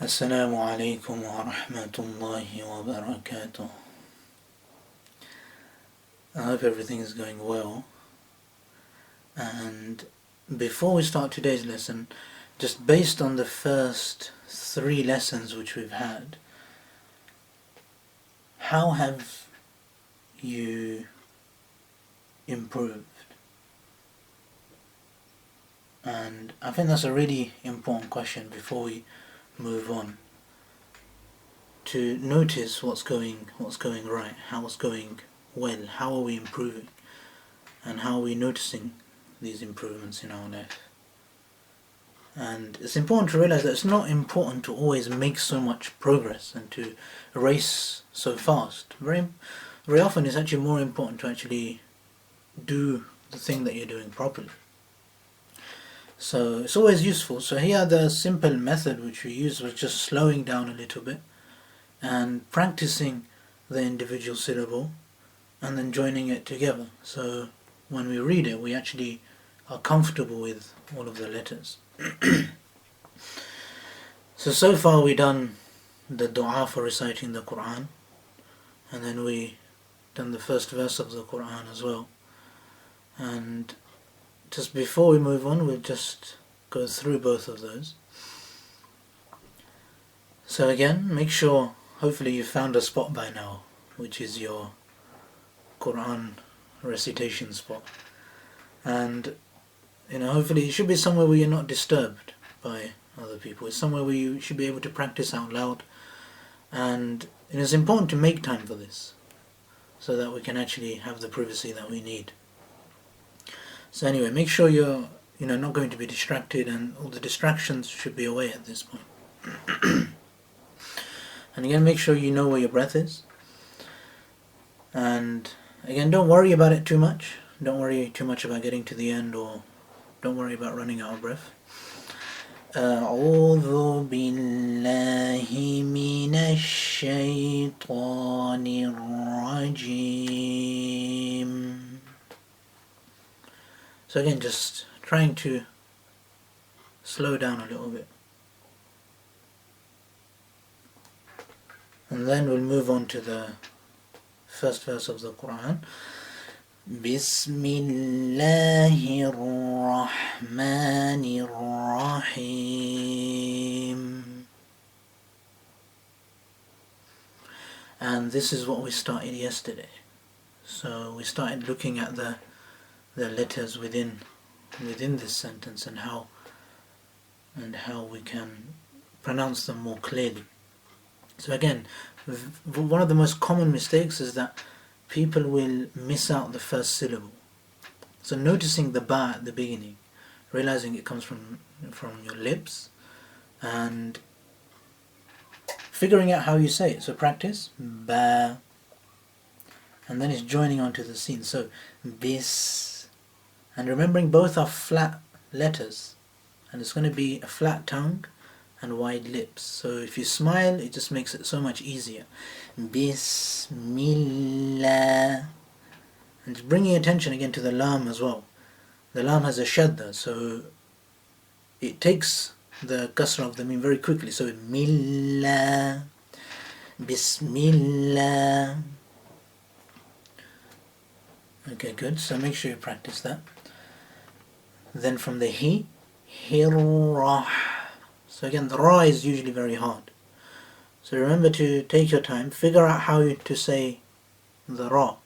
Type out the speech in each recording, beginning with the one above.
Assalamu alaikum wa rahmatullahi wa barakatuh. I hope everything is going well. And before we start today's lesson, just based on the first 3 lessons which we've had, how have you improved? And I think that's a really important question before we move on, to notice what's going right, how's going well, how are we improving, and how are we noticing these improvements in our life. And it's important to realize that it's not important to always make so much progress and to race so fast. Very often it's actually more important to actually do the thing that you're doing properly. So it's always useful. So here the simple method which we used was just slowing down a little bit and practicing the individual syllable and then joining it together. So when we read it, we actually are comfortable with all of the letters. So far we done the dua for reciting the Quran, and then we done the first verse of the Quran as well. And just before we move on, we'll just go through both of those. So again, make sure, hopefully you found a spot by now, which is your Quran recitation spot. And hopefully it should be somewhere where you're not disturbed by other people. It's somewhere where you should be able to practice out loud. And it is important to make time for this, so that we can actually have the privacy that we need. So anyway, make sure you're not going to be distracted, and all the distractions should be away at this point. And again, make sure you know where your breath is. And again, don't worry about it too much. Don't worry too much about getting to the end, or don't worry about running out of breath. أعوذ بالله من الشيطان الرجيم. So again, just trying to slow down a little bit. And then we'll move on to the first verse of the Quran. Bismillahir Rahmanir Rahim. And this is what we started yesterday. So we started looking at the letters within this sentence, and how we can pronounce them more clearly. So again, one of the most common mistakes is that people will miss out the first syllable. So noticing the ba at the beginning, realizing it comes from your lips, and figuring out how you say it. So practice ba, and then it's joining onto the scene. So bis. And remembering both are flat letters, and it's going to be a flat tongue and wide lips. So if you smile, it just makes it so much easier. Bismillah. And just bringing attention again to the lam as well. The lam has a shadda, so it takes the kasra of the mim very quickly. So millah, Bismillah. Okay, good. So make sure you practice that. Then from the hirrah. So again, the ra is usually very hard. So remember to take your time, figure out how to say the ra.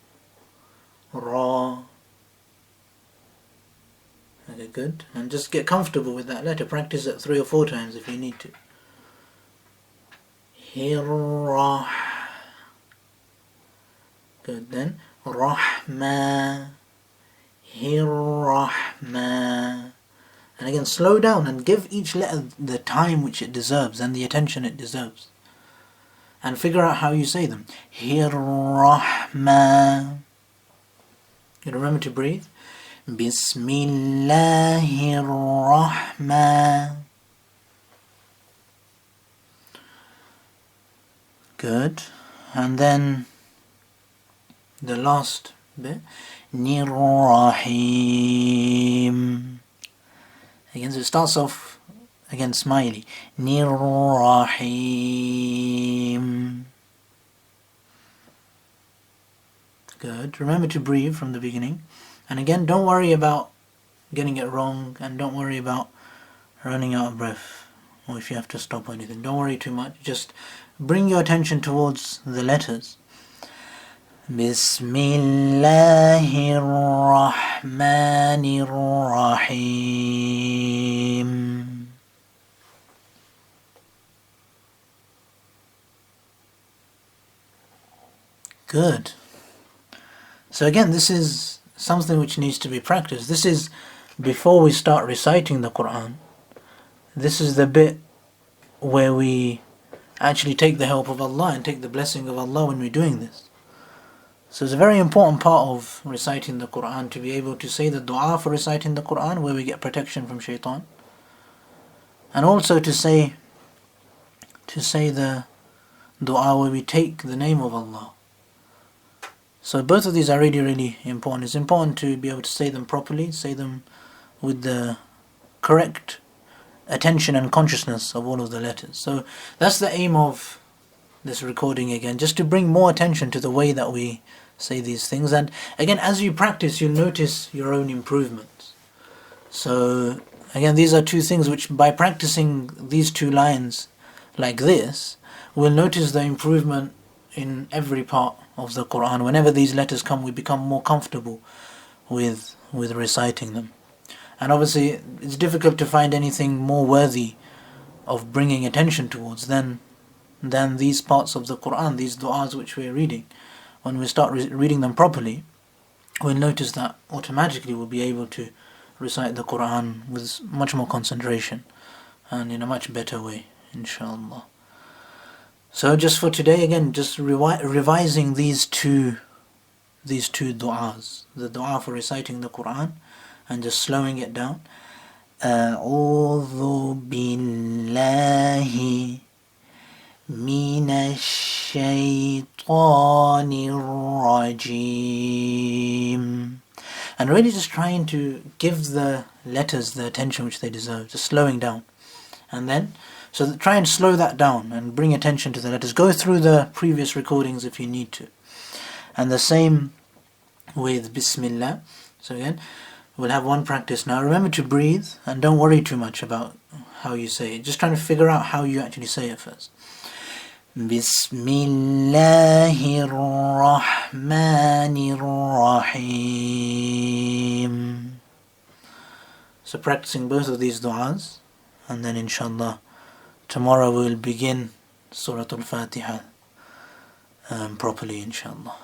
Ra. Okay, good. And just get comfortable with that letter. Practice it 3 or 4 times if you need to. Hirrah. Good. Then Rahma. Hirrahma. And again, slow down and give each letter the time which it deserves and the attention it deserves. And figure out how you say them. Hirrahma. You remember to breathe. Bismillahirrahman. Good. And then the last bit. Nirrahim. Again, so it starts off again smiley. Nir-Rahim. Good. Remember to breathe from the beginning. And again, don't worry about getting it wrong, and don't worry about running out of breath, or if you have to stop or anything. Don't worry too much. Just bring your attention towards the letters. Bismillahirrahmanirrahim. Good. So again, this is something which needs to be practiced. This is before we start reciting the Quran. This is the bit where we actually take the help of Allah and take the blessing of Allah when we're doing this. So it's a very important part of reciting the Quran to be able to say the dua for reciting the Quran, where we get protection from shaitan, and also to say the dua where we take the name of Allah. So both of these are really, really important. It's important to be able to say them properly, say them with the correct attention and consciousness of all of the letters. So that's the aim of this recording again, just to bring more attention to the way that we say these things. And again, as you practice, you'll notice your own improvements. So again, these are two things which, by practicing these two lines like this, we'll notice the improvement in every part of the Quran. Whenever these letters come, we become more comfortable with reciting them. And obviously it's difficult to find anything more worthy of bringing attention towards than these parts of the Quran, these du'as which we're reading. When we start reading them properly, we'll notice that automatically we'll be able to recite the Quran with much more concentration and in a much better way, inshallah. So just for today, again, just revising these two du'as, the du'a for reciting the Quran and just slowing it down. أعوذ بالله من الشيطان الرجيم. And really just trying to give the letters the attention which they deserve, just slowing down. And then, so try and slow that down and bring attention to the letters. Go through the previous recordings if you need to. And the same with Bismillah. So again, we'll have one practice now. Remember to breathe and don't worry too much about how you say it. Just trying to figure out how you actually say it first. Bismillahirrahmanirrahim. So practicing both of these du'as, and then inshallah tomorrow we'll begin Surah Al-Fatiha properly, inshallah.